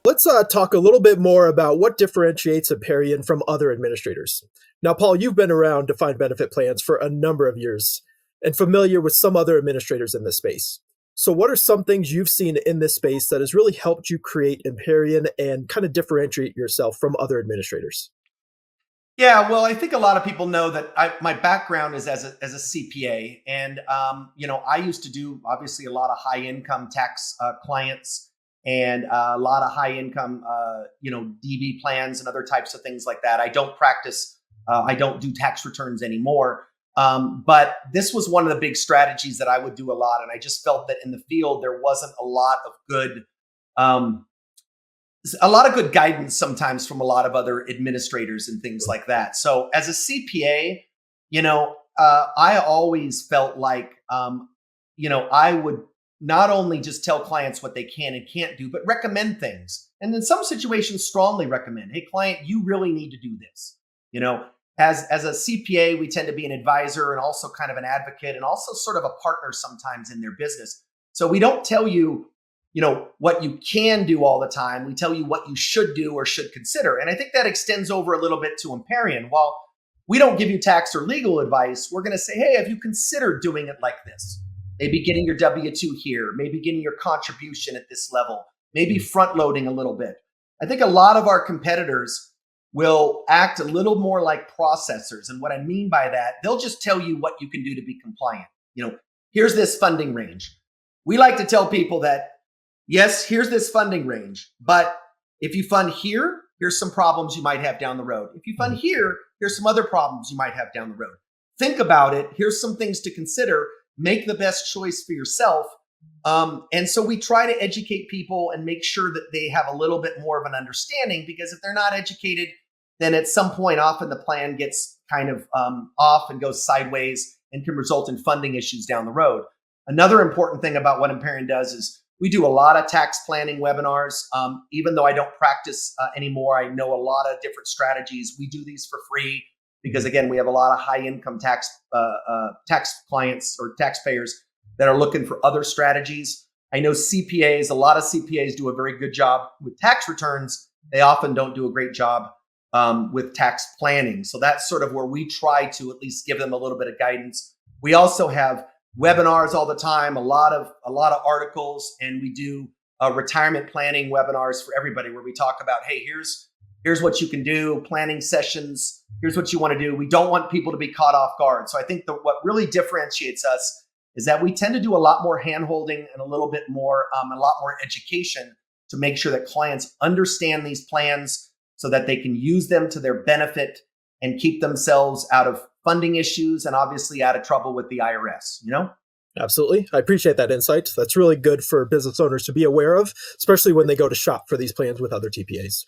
Let's talk a little bit more about what differentiates Emparion from other administrators. Now, Paul, you've been around defined benefit plans for a number of years and familiar with some other administrators in this space. So, what are some things you've seen in this space that has really helped you create Emparion and kind of differentiate yourself from other administrators? Yeah, well, I think a lot of people know that my background is as a CPA, and I used to do obviously a lot of high income tax clients and a lot of high income DB plans and other types of things like that. I don't practice, I don't do tax returns anymore, but this was one of the big strategies that I would do a lot, and I just felt that in the field there wasn't um, a lot of good guidance sometimes from a lot of other administrators and things like that. So as a CPA, I always felt like, I would not only just tell clients what they can and can't do, but recommend things. And in some situations, strongly recommend, hey, client, you really need to do this. As a CPA, we tend to be an advisor and also kind of an advocate and also sort of a partner sometimes in their business. So we don't tell you, what you can do all the time. We tell you what you should do or should consider. And I think that extends over a little bit to Emparion. While we don't give you tax or legal advice, we're going to say, hey, have you considered doing it like this? Maybe getting your W-2 here, maybe getting your contribution at this level, maybe front loading a little bit. I think a lot of our competitors will act a little more like processors. And what I mean by that, they'll just tell you what you can do to be compliant. Here's this funding range. We like to tell people that, yes, here's this funding range, but if you fund here, here's some problems you might have down the road. If you fund here, here's some other problems you might have down the road. Think about it. Here's some things to consider. Make the best choice for yourself. And so we try to educate people and make sure that they have a little bit more of an understanding, because if they're not educated, then at some point often the plan gets kind of off and goes sideways and can result in funding issues down the road. Another important thing about what Emparion does is we do a lot of tax planning webinars. Even though I don't practice anymore, I know a lot of different strategies. We do these for free because, again, we have a lot of high income tax clients or taxpayers that are looking for other strategies. I know CPAs, a lot of CPAs do a very good job with tax returns. They often don't do a great job with tax planning. So that's sort of where we try to at least give them a little bit of guidance. We also have webinars all the time, a lot of articles, and we do retirement planning webinars for everybody where we talk about, hey, here's what you can do, planning sessions, here's what you want to do. We don't want people to be caught off guard. So I think what really differentiates us is that we tend to do a lot more handholding and a little bit more, a lot more education to make sure that clients understand these plans so that they can use them to their benefit and keep themselves out of funding issues and obviously out of trouble with the IRS. Absolutely. I appreciate that insight. That's really good for business owners to be aware of, especially when they go to shop for these plans with other TPAs.